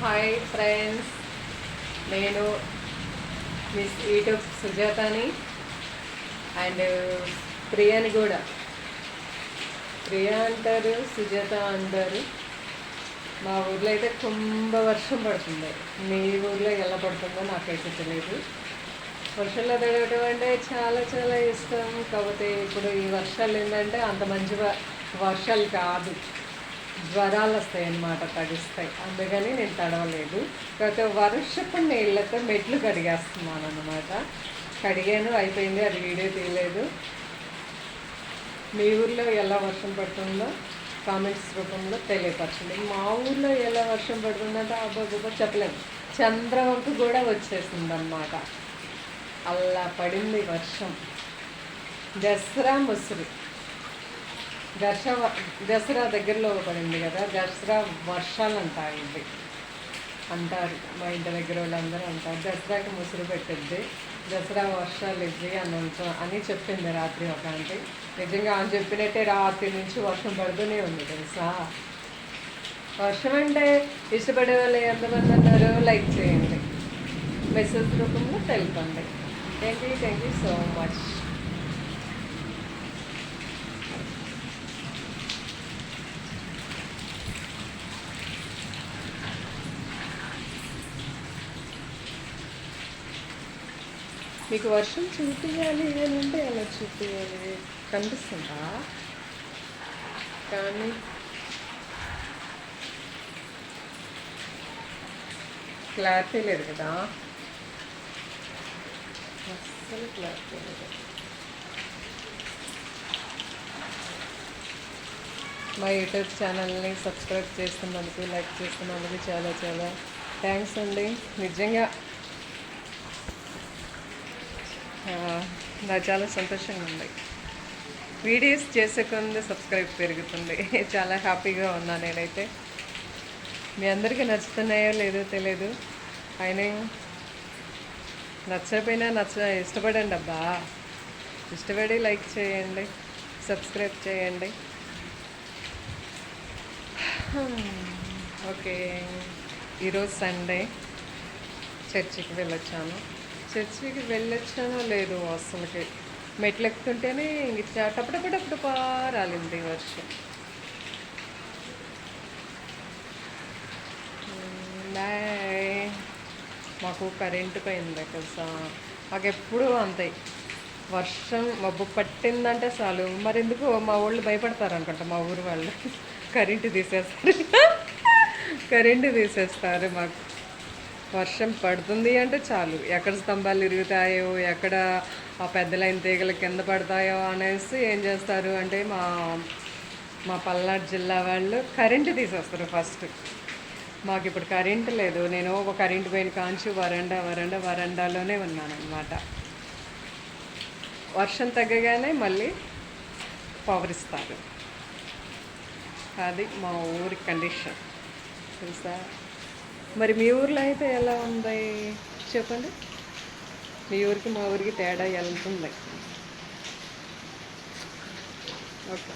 Hi friends, నేను miss YouTube సుజాతని and ప్రియాని కూడా. ప్రియా అంటారు, సుజాత అంటారు. మా ఊర్లో అయితే కుంభవర్షం పడుతుంది. మీ ఊర్లో ఎలా పడుతుందో నాకైతే తెలియదు. వర్షంలో తడవటం అంటే చాలా చాలా ఇష్టం. కాకపోతే ఇప్పుడు ఈ వర్షాలు ఏంటంటే అంత మంచి వర్షాలు కాదు, జ్వరాలు వస్తాయి అన్నమాట, తడిస్తాయి. అందుకని నేను తడవలేదు. కాకపోతే వర్షపు నీళ్ళతో మెట్లు కడిగేస్తున్నాను అన్నమాట. కడిగాను, అయిపోయింది. అది వీడియో తీయలేదు. మీ ఊర్లో ఎలా వర్షం పడుతుందో కామెంట్స్ రూపంలో తెలియపరచండి. మా ఊర్లో ఎలా వర్షం పడుతుందంటే అబ్బాబ్బా చెప్పలేము. చంద్రవంక కూడా వచ్చేసింది అన్నమాట. అలా పడింది వర్షం. దసరా ముసురు దసరా దగ్గరలో పడింది కదా, దసరా వర్షాలు అంటారు ఇవి అంటారు. మా ఇంటి దగ్గర వాళ్ళందరూ అంటారు దసరాకి ముసురు పెట్టిద్ది, దసరా వర్షాలు ఇవ్వి అని చెప్పింది రాత్రి ఒక ఆంటీ. నిజంగా ఆమె చెప్పినట్టే రాత్రి నుంచి వర్షం పడుతూనే ఉంది తెలుసా. వర్షం అంటే ఇష్టపడే వాళ్ళు ఎంతమంది అన్నారు లైక్ చేయండి, మెసేజ్ రూపంలో తెలుపండి. Thank you so much. మీకు వర్షం చూపించాలి అని అంటే ఎలా చూపించాలి, కనిపిస్తుందా? కానీ క్లారిటీ లేదు కదా, అస్సలు క్లారిటీ లేదు. మా యూట్యూబ్ ఛానల్ని సబ్స్క్రైబ్ చేస్తున్నందుకు, లైక్ చేస్తున్నందుకు చాలా చాలా థ్యాంక్స్ అండి. నిజంగా నాకు చాలా సంతోషంగా ఉంది. వీడియోస్ చేసే కొంది సబ్స్క్రైబ్ పెరుగుతుంది. చాలా హ్యాపీగా ఉన్నా నేనైతే. మీ అందరికీ నచ్చుతున్నాయో లేదో తెలియదు, అయినా నచ్చకపోయినా ఇష్టపడండి అబ్బా. ఇష్టపడి లైక్ చేయండి, సబ్స్క్రైబ్ చేయండి. ఓకే, ఈరోజు సండే చర్చికి చర్చికి వెళ్ళొచ్చానో లేదు అసలుకి. మెట్లు ఎక్కుతుంటేనే ఇంక టపటపటప్పుడు రాలింది వర్షం. మాకు కరెంటు పోయింది తెలుసా. మాకు ఎప్పుడూ అంతే, వర్షం మబ్బు పట్టిందంటే చాలు. మరి ఎందుకు మా వాళ్ళు భయపడతారు అనుకుంటా, మా ఊరు వాళ్ళు. కరెంటు తీసేస్తారు మాకు. వర్షం పడుతుంది అంటే చాలు, ఎక్కడ స్తంభాలు ఇరుగుతాయో, ఎక్కడ ఆ పెద్ద లైన్ తీగలు కింద పడతాయో అనేసి ఏం చేస్తారు అంటే మా పల్నాడు జిల్లా వాళ్ళు కరెంటు తీసేస్తారు ఫస్ట్. మాకు ఇప్పుడు కరెంటు లేదు. నేను ఒక కరెంటు పోయిన కాంచి వరండాలోనే ఉన్నాను అనమాట. వర్షం తగ్గగానే మళ్ళీ పవర్ ఇస్తారు. అది మా ఊరి కండిషన్ తెలుసా. మరి మీ ఊర్లో అయితే ఎలా ఉంది చెప్పండి. మీ ఊరికి మా ఊరికి తేడా వెళ్తుంది. ఓకే.